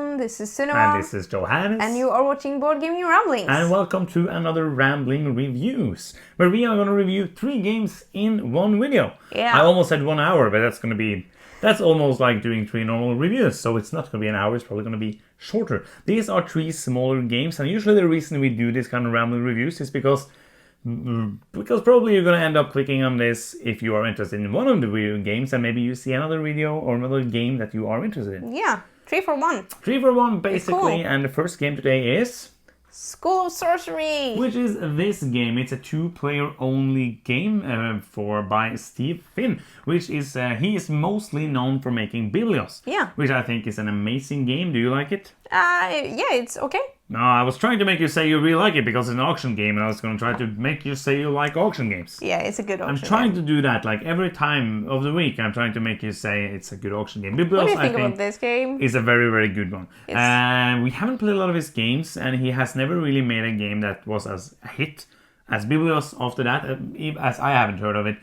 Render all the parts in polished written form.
everyone, this is Sunniva. And this is Johannes. And you are watching Board Gaming Ramblings. And welcome to another Rambling Reviews, where we are going to review 3 games in one video. Yeah. I almost said 1 hour, but that's almost like doing 3 normal reviews, so it's not going to be an hour, it's probably going to be shorter. These are 3 smaller games, and usually the reason we do this kind of Rambling Reviews is because probably you're going to end up clicking on this if you are interested in one of the video games, and maybe you see another video or another game that you are interested in. Yeah, 3 for 1. 3 for 1, basically, cool. And the first game today is School of Sorcery! Which is this game. It's a 2-player only game by Steve Finn, which is, he is mostly known for making Biblios. Yeah. Which I think is an amazing game. Do you like it? Yeah, it's okay. No, I was trying to make you say you really like it because it's an auction game, and I was going to try to make you say you like auction games. Yeah, it's a good auction I'm trying to do that, like every time of the week, I'm trying to make you say it's a good auction game. Biblios, What do you think about this game? Is a very, very good one. We haven't played a lot of his games, and he has never really made a game that was as a hit as Biblios after that, as I haven't heard of it.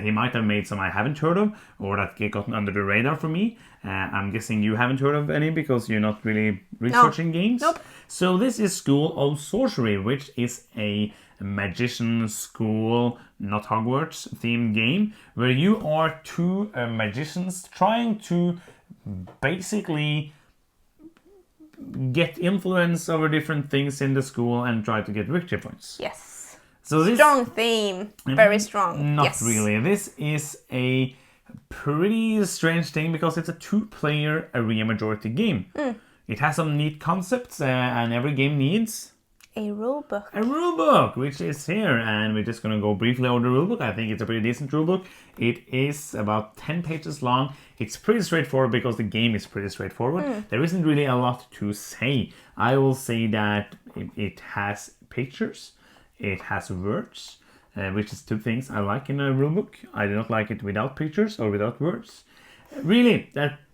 He might have made some I haven't heard of, or that gotten under the radar for me. I'm guessing you haven't heard of any because you're not really researching games. Nope. So this is School of Sorcery, which is a magician school, not Hogwarts, themed game, where you are 2 magicians trying to basically get influence over different things in the school and try to get victory points. Yes. So this Strong theme. Very strong. Not yes. really. This is a pretty strange thing because it's a 2-player area majority game. It has some neat concepts, and every game needs a rulebook. A rulebook, which is here, and we're just gonna go briefly over the rulebook. I think it's a pretty decent rulebook. It is about 10 pages long. It's pretty straightforward because the game is pretty straightforward. There isn't really a lot to say. I will say that it has pictures, it has words, which is 2 things I like in a rulebook. I do not like it without pictures or without words. Really,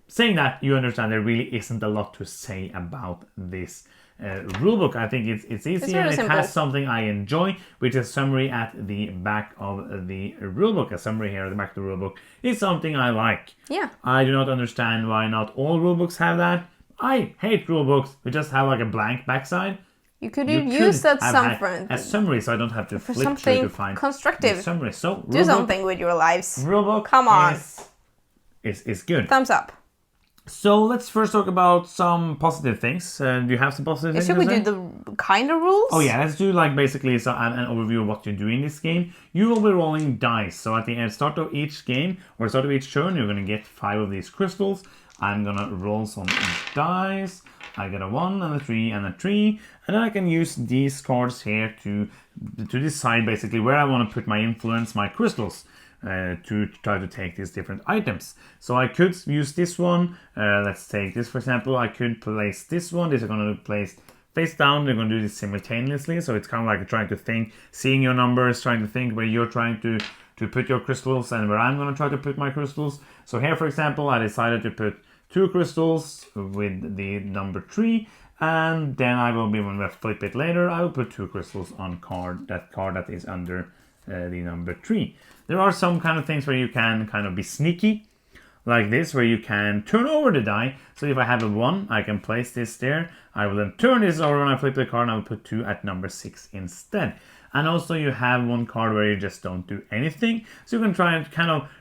saying that, you understand there really isn't a lot to say about this rulebook. I think it's easy, and it simple. has something I enjoy, which is a summary at the back of the rulebook. A summary here at the back of the rulebook is something I like. Yeah. I do not understand why not all rulebooks have that. I hate rulebooks which just have like a blank backside. You could use that a summary, so I don't have to for flip something through to find constructive. the summary. So do something with your lives. Rulebook, come on, is good. Thumbs up. So let's first talk about some positive things. Do you have some positive things? Should we do the kind of rules? Oh yeah, let's do like basically an overview of what you do in this game. You will be rolling dice. So at the start of each game, or start of each turn, you're going to get 5 of these crystals. I'm going to roll some dice. I get a 1 and a 3 and a 3. And then I can use these cards here to decide basically where I want to put my influence, my crystals. To try to take these different items. So I could use this one. Let's take this for example. I could place this one. These are going to place face down. They're going to do this simultaneously. So it's kind of like trying to think, seeing your numbers, trying to think where you're trying to put your crystals and where I'm going to try to put my crystals. So here for example, I decided to put 2 crystals with the number 3. And then I will be, when we flip it later, I will put 2 crystals on that card that is under the number 3. There are some kind of things where you can kind of be sneaky, like this, where you can turn over the die. So if I have a 1, I can place this there. I will then turn this over when I flip the card, and I will put 2 at number 6 instead. And also you have 1 card where you just don't do anything. So you can try and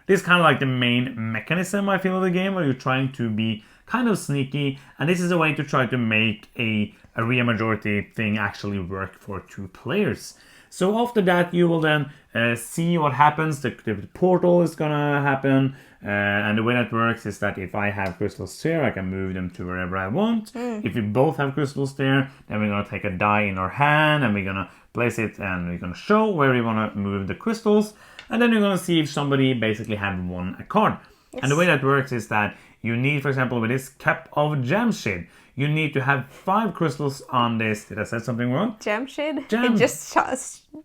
this is kind of like the main mechanism, I feel, of the game, where you're trying to be kind of sneaky. And this is a way to try to make a area majority thing actually work for 2 players. So after that, you will then see what happens. The portal is gonna happen, and the way that works is that if I have crystals here, I can move them to wherever I want. If we both have crystals there, then we're gonna take a die in our hand, and we're gonna place it, and we're gonna show where we wanna move the crystals, and then you're gonna see if somebody basically have won a card. Yes. And the way that works is that you need, for example, with this cup of Jamshid, you need to have 5 crystals on this. Did I say something wrong? Jamshid? It just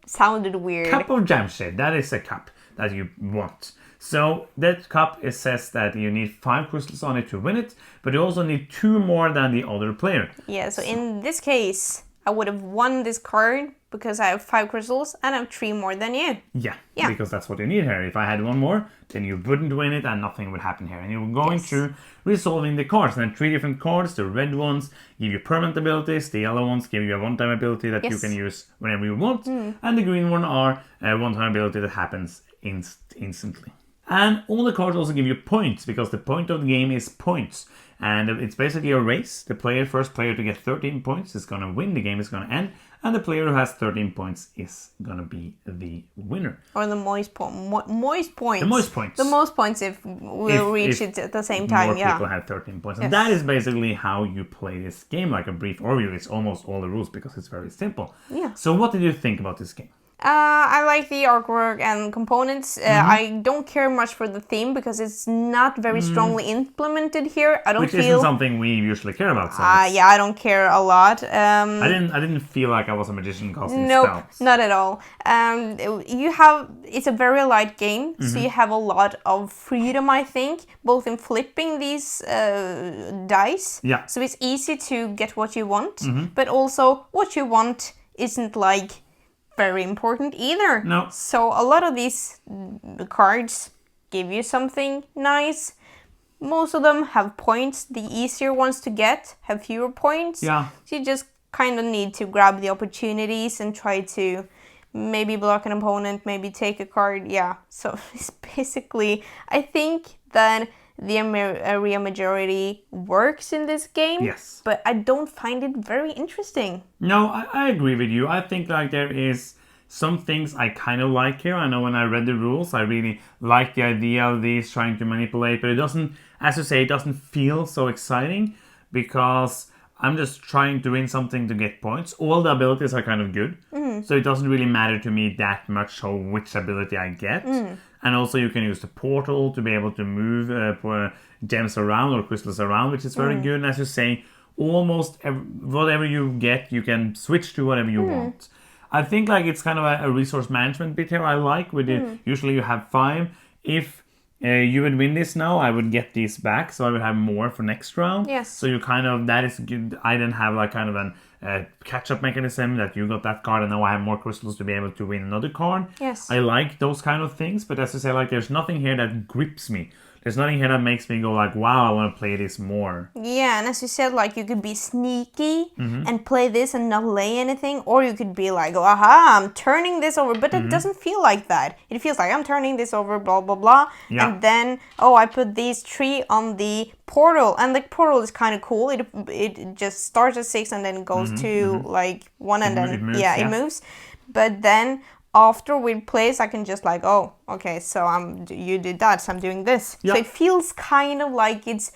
sounded weird. Cup of Jamshid. That is a cup that you want. So that cup, it says that you need 5 crystals on it to win it, but you also need 2 more than the other player. Yeah, so in this case, I would have won this card because I have 5 crystals and I have 3 more than you. Yeah, Yeah. because that's what you need here. If I had 1 more, then you wouldn't win it and nothing would happen here. And you're going through resolving the cards. And then 3 different cards, the red ones give you permanent abilities, the yellow ones give you a one-time ability that you can use whenever you want, and the green one are a one-time ability that happens instantly. And all the cards also give you points, because the point of the game is points. And it's basically a race. The first player to get 13 points is going to win. The game is going to end. And the player who has 13 points is going to be the winner. Or the moist points. The most points. The most points if we'll reach it at the same time. More people have 13 points. And that is basically how you play this game. Like a brief overview. It's almost all the rules because it's very simple. Yeah. So what did you think about this game? I like the artwork and components. I don't care much for the theme because it's not very strongly implemented here. I don't Which feel... isn't something we usually care about. So yeah, I don't care a lot. I didn't feel like I was a magician casting Nope, spells. not at all. It's a very light game, so you have a lot of freedom, I think, both in flipping these dice. Yeah. So it's easy to get what you want, but also what you want isn't like very important either. No. So a lot of these cards give you something nice. Most of them have points. The easier ones to get have fewer points. Yeah. So you just kind of need to grab the opportunities and try to maybe block an opponent, maybe take a card. Yeah. So it's basically, I think that the area majority works in this game. Yes. But I don't find it very interesting. No, I agree with you. I think like there is some things I kind of like here. I know when I read the rules, I really like the idea of these trying to manipulate, but it doesn't, as you say, it doesn't feel so exciting because I'm just trying to win something to get points. All the abilities are kind of good, so it doesn't really matter to me that much which ability I get. And also you can use the portal to be able to move gems around or crystals around, which is very good. And as you say, almost whatever you get, you can switch to whatever you want. I think like it's kind of a resource management bit here I like. With it, usually you have 5. If you would win this now, I would get these back, so I would have more for next round. Yes. So you kind of, that is good. I then have like kind of an catch-up mechanism that you got that card and now I have more crystals to be able to win another card. Yes. I like those kind of things, but as I say, like there's nothing here that grips me. There's nothing here that makes me go like, wow, I want to play this more. Yeah, and as you said, like you could be sneaky and play this and not lay anything, or you could be like, aha, I'm turning this over, but it doesn't feel like that. It feels like I'm turning this over, blah, blah, blah, and then, oh, I put these 3 on the portal, and the portal is kind of cool. It just starts at 6 and then goes to like 1 and then, it moves, it moves. But then after we place, I can just like, oh, okay, so you did that, so I'm doing this. Yeah. So it feels kind of like it's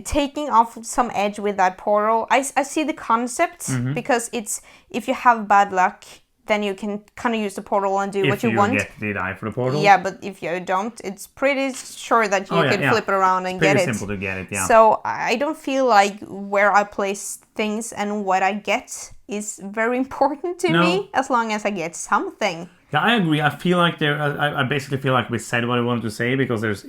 taking off some edge with that portal. I see the concept because it's, if you have bad luck, then you can kind of use the portal and do what you want. If you get the die for the portal. Yeah, but if you don't, it's pretty sure that you can flip it around and get it. It's pretty simple to get it, yeah. So I don't feel like where I place things and what I get is very important to me, as long as I get something. Yeah, I agree. I feel like I basically feel like we said what I wanted to say, because there's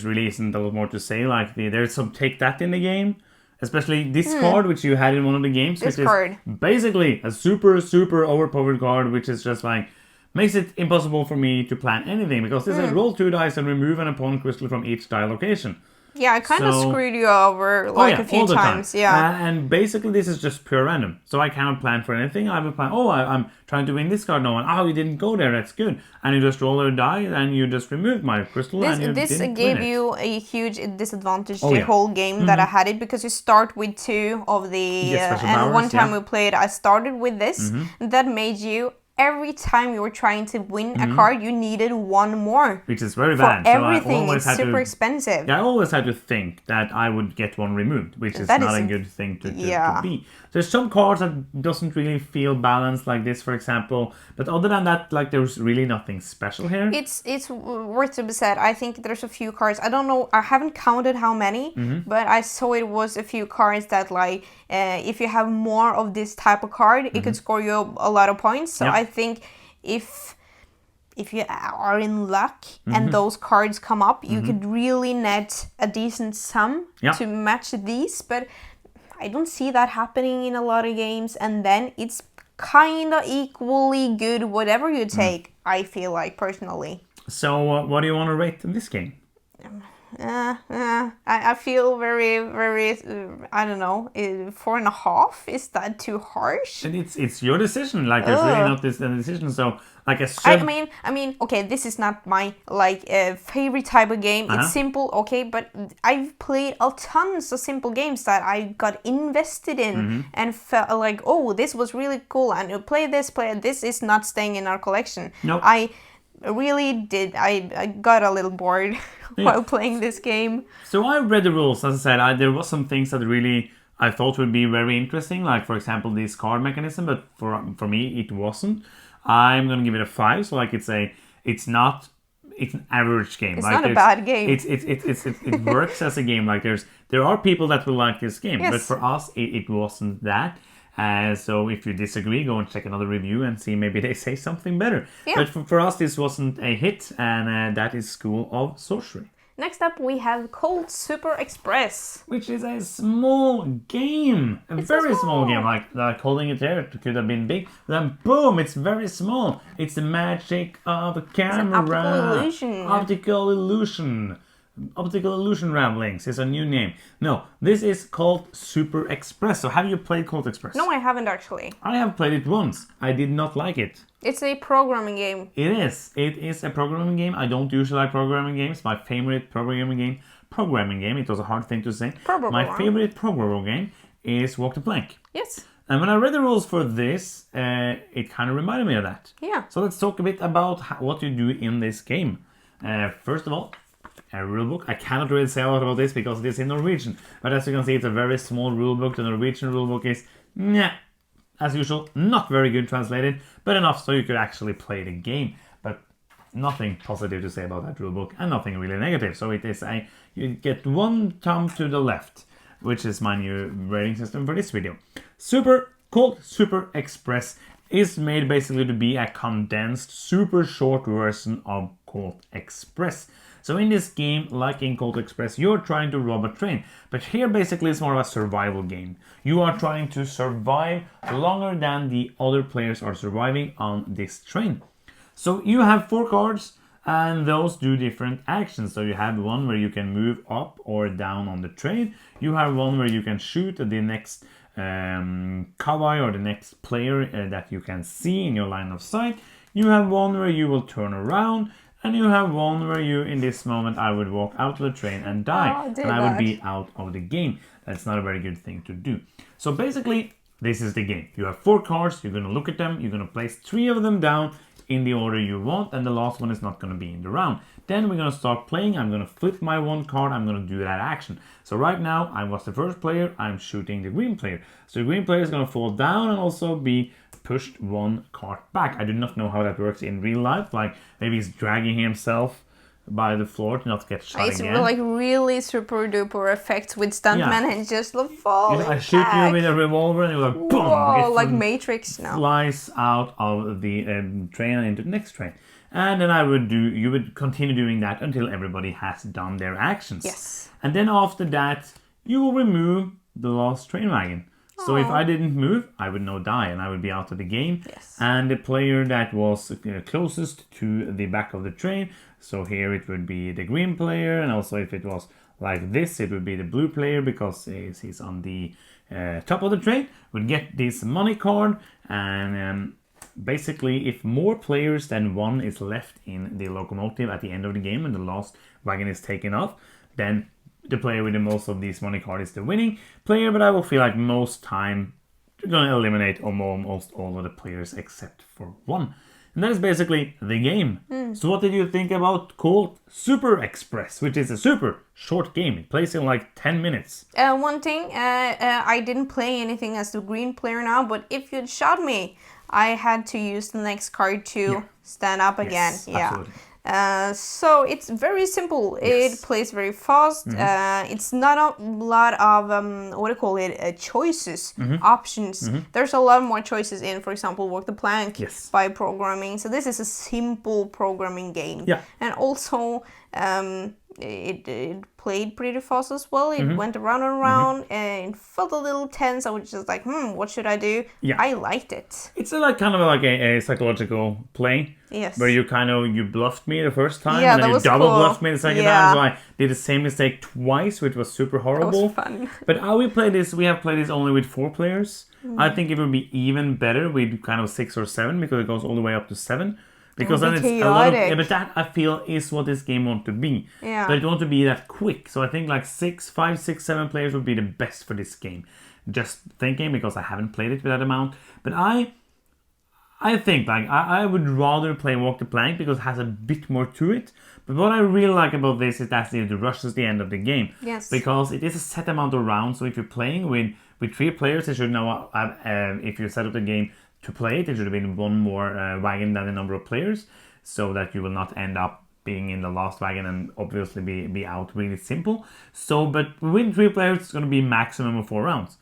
really isn't a lot more to say. Like there's some take that in the game. Especially this card, which you had in one of the games, which is basically a super, super overpowered card, which is just like, makes it impossible for me to plan anything, because this is roll 2 dice and remove an opponent crystal from each die location. Yeah, I kind of screwed you over like a few times. Yeah, and basically this is just pure random. So I cannot plan for anything. I will plan, I'm trying to win this card now, and you didn't go there, that's good. And you just roll a die, and you just removed my crystal, this gave you a huge disadvantage the whole game that I had it, because you start with 2 of the... and one time we played, I started with this. That made you... Every time you were trying to win a card, you needed 1 more. Which is very bad. Everything, it's super expensive. Yeah, I always had to think that I would get 1 removed, which is not a good thing to be. There's some cards that doesn't really feel balanced, like this, for example. But other than that, like there's really nothing special here. It's worth to be said. I think there's a few cards. I don't know. I haven't counted how many, but I saw it was a few cards that like if you have more of this type of card, it could score you a lot of points. So I think if you are in luck and those cards come up, you could really net a decent sum to match these. But I don't see that happening in a lot of games. And then it's kind of equally good, whatever you take, I feel like, personally. So what do you want to rate this game? I feel very, I don't know, 4.5? Is that too harsh? And it's your decision. Like, there's really not this decision. So, like I mean, okay, this is not my like favorite type of game. It's simple, okay, but I've played tons of simple games that I got invested in and felt like, oh, this was really cool, and you play this. This is not staying in our collection. Nope. I really did. I got a little bored while playing this game. So I read the rules. As I said, there was some things that really I thought would be very interesting, like for example this card mechanism, but for me it wasn't. I'm gonna give it a 5. So like it's an average game. It's like, not a bad game. It works as a game. Like there are people that will like this game, yes. but for us it wasn't that. So if you disagree, go and check another review and see maybe they say something better. Yeah. But for us this wasn't a hit, and that is School of Sorcery. Next up, we have Colt Super Express. Which is a small game. It's very small game. Like holding it there, it could have been big. Then boom, it's very small. It's the magic of a camera. It's an optical illusion. Optical illusion. Optical Illusion Ramblings is a new name. No, this is called Super Express. So have you played Colt Express? No, I haven't actually. I have played it once. I did not like it. It's a programming game. It is. It is a programming game. I don't usually like programming games. My favorite programming game, it was a hard thing to say. My favorite programming game is Walk the Plank. Yes. And when I read the rules for this, it kind of reminded me of that. Yeah. So let's talk a bit about what you do in this game. First of all, a rulebook. I cannot really say a lot about this because it is in Norwegian. But as you can see, it's a very small rulebook. The Norwegian rulebook is, as usual, not very good translated, but enough so you could actually play the game. But nothing positive to say about that rulebook, and nothing really negative. So it is you get one thumb to the left, which is my new rating system for this video. Colt Super Express is made basically to be a condensed, super short version of Colt Express. So in this game, like in Colt Express, you're trying to rob a train. But here basically it's more of a survival game. You are trying to survive longer than the other players are surviving on this train. So you have 4 cards, and those do different actions. So you have one where you can move up or down on the train. You have one where you can shoot at the next cowboy or the next player that you can see in your line of sight. You have one where you will turn around. And you have one where you, in this moment, I would walk out of the train and die. And I would be out of the game. That's not a very good thing to do. So basically, this is the game. You have 4 cards, you're going to look at them, you're going to place 3 of them down in the order you want, and the last one is not going to be in the round. Then we're going to start playing. I'm going to flip my 1 card, I'm going to do that action. So right now, I was the first player, I'm shooting the green player. So the green player is going to fall down and also be pushed 1 card back. I do not know how that works in real life. Like maybe he's dragging himself by the floor to not get shot again. It's like really super duper effects with stuntmen and just fall. I shoot you with a revolver and you're like boom. Whoa, like Matrix now. Flies out of the train and into the next train. And then you would continue doing that until everybody has done their actions. Yes. And then after that, you will remove the last train wagon. So if I didn't move, I would now die and I would be out of the game. Yes. And the player that was closest to the back of the train, so here it would be the green player, and also if it was like this, it would be the blue player because he's on the top of the train, would get this money card. And basically, if more players than 1 is left in the locomotive at the end of the game and the last wagon is taken off, then the player with the most of these money cards is the winning player, but I will feel like most time you're going to eliminate almost all of the players except for 1. And that is basically the game. So what did you think about Colt Super Express, which is a super short game? It plays in like 10 minutes. One thing, I didn't play anything as the green player now, but if you'd shot me, I had to use the next card to stand up again. Absolutely. So it's very simple. It plays very fast. It's not a lot of choices, options. There's a lot more choices in, for example, Walk the Plank by programming. So this is a simple programming game. And also it played pretty fast as well. It Mm-hmm. went around and around, and it felt a little tense. I was just like, what should I do? Yeah. I liked it. It's like kind of like a psychological play. Yes. Where you bluffed me the first time, Yeah, and then that you was double cool. bluffed me the second Yeah. time, so I did the same mistake twice, which was super That horrible. was fun. But how we play this, we have played this only with 4 players. I think it would be even better with kind of 6 or 7, because it goes all the way up to 7. Because It then would it's be a lot of, chaotic. yeah, but that I feel is what this game wants to be. Yeah. But it wants to be that quick. So I think like 5, 6, 7 players would be the best for this game. Just thinking, because I haven't played it with that amount. But I think like I would rather play Walk the Plank because it has a bit more to it. But what I really like about this is that it rushes the end of the game. Yes. Because it is a set amount of rounds. So if you're playing with 3 players, it should know if you set up the game to play it, it should have been 1 more wagon than the number of players, so that you will not end up being in the last wagon and obviously be out really simple. So, but with 3 players, it's going to be maximum of 4 rounds.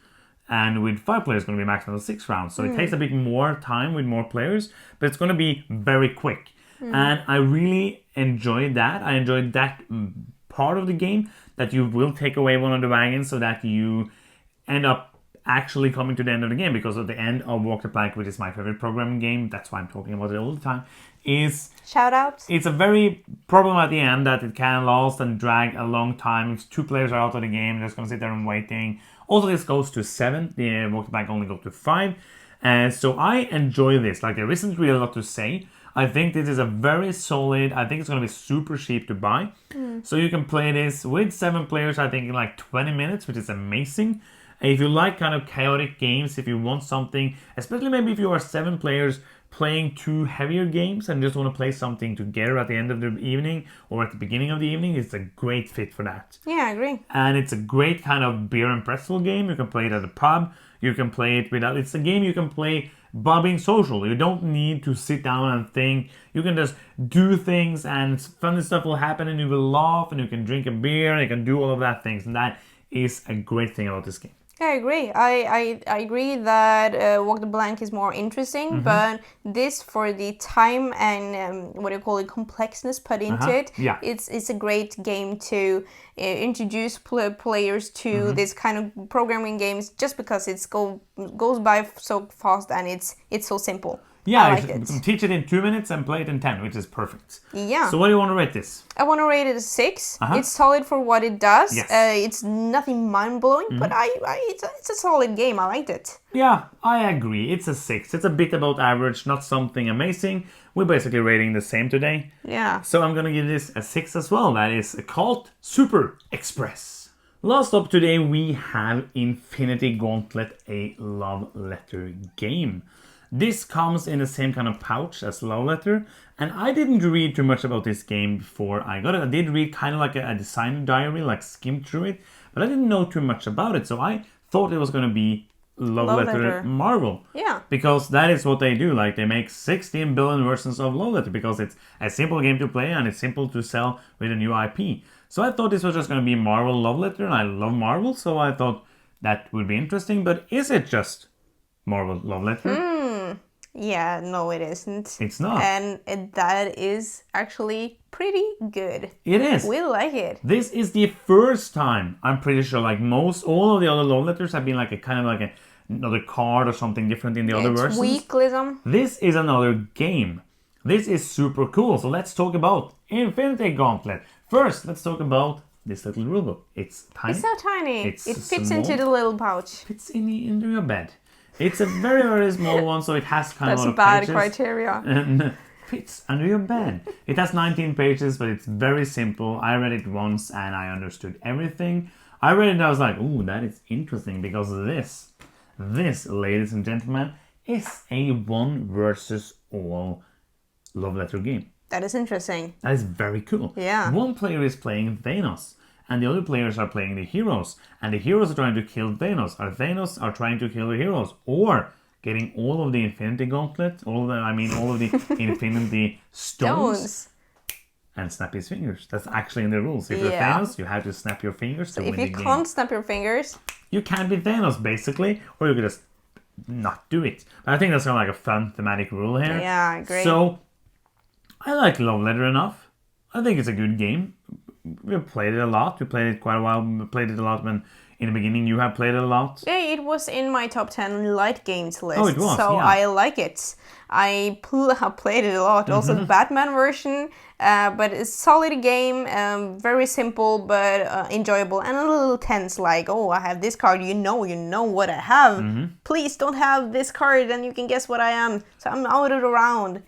And with 5 players, it's going to be maximum of 6 rounds. So it takes a bit more time with more players, but it's going to be very quick. And I really enjoyed that. I enjoyed that part of the game, that you will take away one of the wagons so that you end up actually coming to the end of the game, because at the end of Walk the Plank, which is my favorite programming game, that's why I'm talking about it all the time, is Shout out. it's a very problem at the end that it can last and drag a long time. If 2 players are out of the game, they're just going to sit there and waiting. Also, this goes to 7. The Walk the Plank only goes to 5. So I enjoy this. Like, there isn't really a lot to say. I think this is a very solid, I think it's going to be super cheap to buy. So you can play this with 7 players, I think in like 20 minutes, which is amazing. If you like kind of chaotic games, if you want something, especially maybe if you are 7 players playing 2 heavier games and just want to play something together at the end of the evening or at the beginning of the evening, it's a great fit for that. Yeah, I agree. And it's a great kind of beer and pretzel game. You can play it at a pub. You can play it without... It's a game you can play by being social. You don't need to sit down and think. You can just do things and funny stuff will happen and you will laugh and you can drink a beer and you can do all of that things. And that is a great thing about this game. I agree. I agree that Walk the Blank is more interesting, but this, for the time and what do you call it, complexness put into it, Yeah. it's a great game to introduce players to this kind of programming games, just because it's goes by so fast and it's so simple. Yeah, I like you it. can teach it in 2 minutes and play it in 10, which is perfect. Yeah. So what do you want to rate this? I want to rate it a 6. It's solid for what it does. Yes. It's nothing mind-blowing, but it's a solid game. I liked it. Yeah, I agree. It's a 6. It's a bit above average, not something amazing. We're basically rating the same today. Yeah. So I'm going to give this a 6 as well. That is a Colt Super Express. Last up today, we have Infinity Gauntlet, a love letter game. This comes in the same kind of pouch as Love Letter, and I didn't read too much about this game before I got it. I did read kind of like a designer diary, like skimmed through it, but I didn't know too much about it, so I thought it was going to be Love Letter Marvel. Yeah. Because that is what they do. Like, they make 16 billion versions of Love Letter because it's a simple game to play and it's simple to sell with a new IP. So I thought this was just going to be Marvel Love Letter, and I love Marvel, so I thought that would be interesting. But is it just Marvel Love Letter? Yeah, no, it isn't. It's not. And that is actually pretty good. It is. We like it. This is the first time, I'm pretty sure, like all of the other love letters have been like a kind of like another card or something different in the other It's versions. weeklism. This is another game. This is super cool. So let's talk about Infinity Gauntlet. First, let's talk about this little rulebook. It's tiny. It's so tiny. It's it fits small. into the little pouch. Fits into your bed. It's a very, very small one, so it has kind That's of a lot of bad pages. criteria. And fits under your bed. It has 19 pages, but it's very simple. I read it once and I understood everything. I read it and I was like, ooh, that is interesting, because this, ladies and gentlemen, is a 1 versus all love letter game. That is interesting. That is very cool. Yeah. One player is playing Thanos, and the other players are playing the heroes, and the heroes are trying to kill Thanos, or Thanos are trying to kill the heroes, or getting all of the Infinity Gauntlet, all of the Infinity Stones, and snap his fingers. That's actually in the rules. If you're Thanos, you have to snap your fingers to win the game. If you can't snap your fingers, you can't be Thanos, basically, or you could just not do it. But I think that's kind of like a fun thematic rule here. Yeah, I agree. So, I like Love Letter enough. I think it's a good game. we played it a lot. We played it quite a while. We played it a lot when in the beginning you have played it a lot. Yeah, it was in my top 10 light games list. Oh, it was, so yeah. I like it. I have played it a lot. Also the Batman version, but it's a solid game, very simple but enjoyable and a little tense. Like, oh, I have this card. You know what I have. Please don't have this card, and you can guess what I am. So I'm out of the round.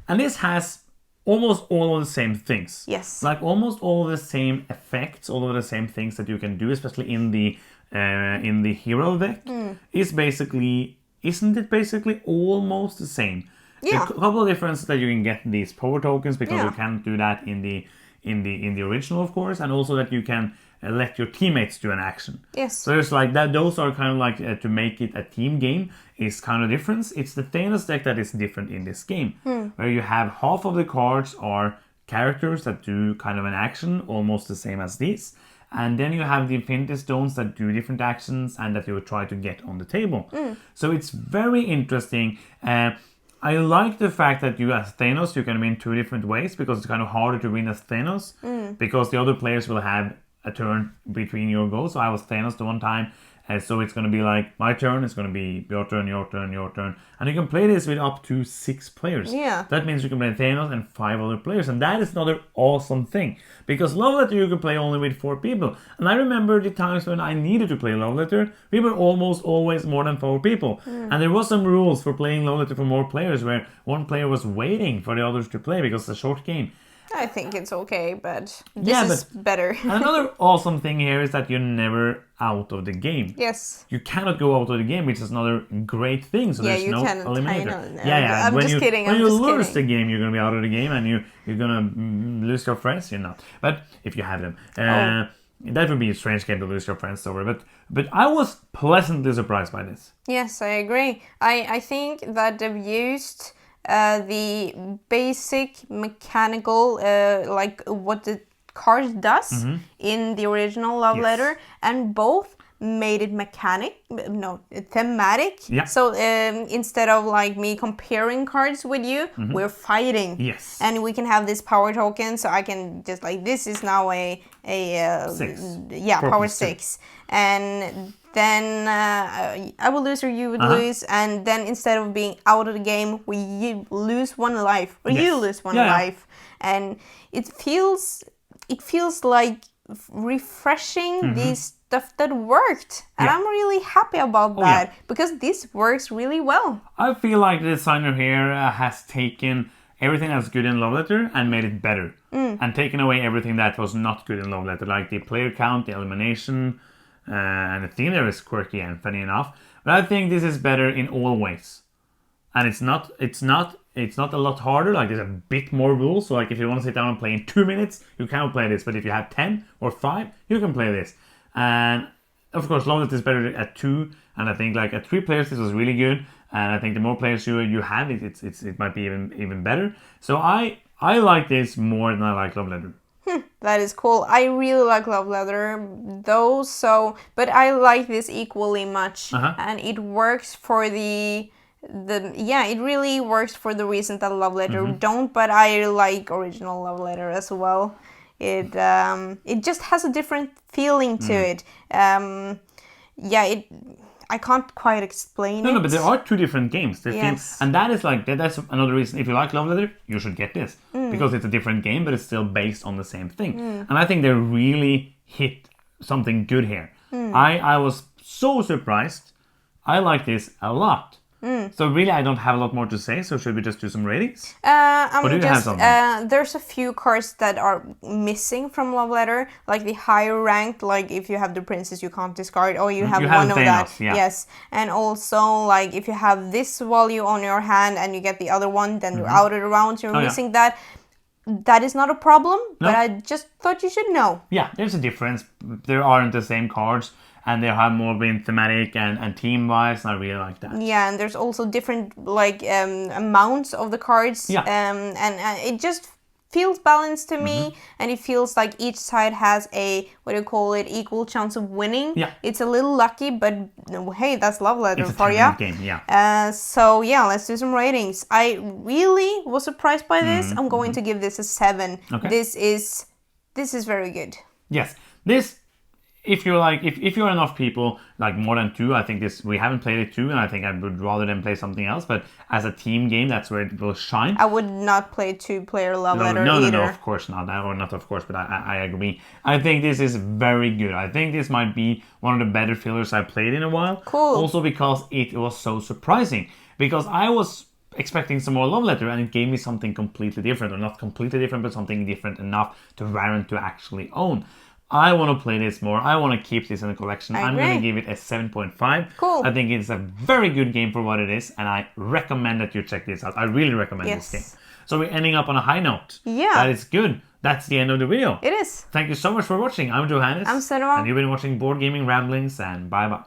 And this has almost all of the same things. Yes. Like almost all of the same effects, all of the same things that you can do, especially in the hero deck. Isn't it basically almost the same? Yeah. A couple of differences that you can get these power tokens because Yeah. you can't do that in the original, of course, and also that you can let your teammates do an action. Yes. So there's like that. Those are kind of like to make it a team game is kind of different. It's the Thanos deck that is different in this game, where you have half of the cards are characters that do kind of an action, almost the same as this. And then you have the Infinity Stones that do different actions and that you will try to get on the table. So it's very interesting. I like the fact that you as Thanos, you can win two different ways because it's kind of harder to win as Thanos because the other players will have a turn between your goals. So I was Thanos the one time. So it's going to be like my turn, it's going to be your turn, your turn, your turn. And you can play this with up to 6 players. Yeah. That means you can play Thanos and 5 other players. And that is another awesome thing. Because Love Letter you can play only with 4 people. And I remember the times when I needed to play Love Letter, we were almost always more than 4 people. And there was some rules for playing Love Letter for more players where one player was waiting for the others to play because it's a short game. I think it's okay, but this is better. Another awesome thing here is that you're never out of the game. Yes. You cannot go out of the game, which is another great thing. So there's no eliminator. I'm when just kidding. When I'm you just lose kidding. the game, you're gonna be out of the game, and you're gonna lose your friends. You're not, but if you have them, that would be a strange game to lose your friends over. But I was pleasantly surprised by this. Yes, I agree. I think that they've used the basic mechanical, like what the card does in the original Love Letter, and both made it thematic. Yeah. So instead of like me comparing cards with you, we're fighting. Yes. And we can have this power token, so I can just like, this is now a 6. power 6, and then I will lose or you would lose, and then instead of being out of the game, you lose 1 life, or you lose 1 life, and it feels like refreshing these stuff that worked, and I'm really happy about that because this works really well. I feel like the designer here has taken everything that's good in Love Letter and made it better, and taken away everything that was not good in Love Letter, like the player count, the elimination. And the theme there is quirky and funny enough, but I think this is better in all ways. And it's not a lot harder. Like there's a bit more rules. So like if you want to sit down and play in 2 minutes, you cannot play this. But if you have 10 or 5, you can play this. And of course, Love Letter is better at 2, and I think like at 3 players this was really good. And I think the more players you have, it might be even better. So I like this more than I like Love Letter. That is cool. I really like Love Letter though, but I like this equally much, and it works for it really works for the reason that Love Letter don't, but I like original Love Letter as well. It just has a different feeling to it. I can't quite explain it. No, but there are 2 different games. And that is like that's another reason. If you like Love Letter, you should get this because it's a different game, but it's still based on the same thing. And I think they really hit something good here. I was so surprised. I like this a lot. So really, I don't have a lot more to say. So should we just do some ratings? Or do you have something? There's a few cards that are missing from Love Letter, like the higher ranked. Like if you have the princess, you can't discard. Oh, you have one of Thanos, that. Yes, and also like if you have this value on your hand and you get the other one, then you're out of the round. You're missing that. That is not a problem. No. But I just thought you should know. Yeah, there's a difference. There aren't the same cards. And they have more been thematic and team-wise, and I really like that. Yeah, and there's also different like amounts of the cards. Yeah. And it just feels balanced to me, and it feels like each side has a equal chance of winning. Yeah. It's a little lucky, but hey, that's Love Letter It's a for you. game, yeah. So yeah, let's do some ratings. I really was surprised by this. I'm going to give this a 7. Okay. This is This is very good. Yes, this. If you're like, if you're enough people, like more than 2, I think this, we haven't played it 2, and I think I would rather than play something else, but as a team game, that's where it will shine. I would not play 2-player love letter No, either. of course not. Or not of course, but I agree. I think this is very good. I think this might be one of the better fillers I've played in a while. Cool. Also because it was so surprising. Because I was expecting some more love letter, and it gave me something completely different. Or not completely different, but something different enough to warrant to actually own. I want to play this more. I want to keep this in the collection. I'm going to give it a 7.5. Cool. I think it's a very good game for what it is, and I recommend that you check this out. I really recommend this game. So we're ending up on a high note. Yeah. That is good. That's the end of the video. It is. Thank you so much for watching. I'm Johannes. I'm Senua. And you've been watching Board Gaming Ramblings, and bye-bye.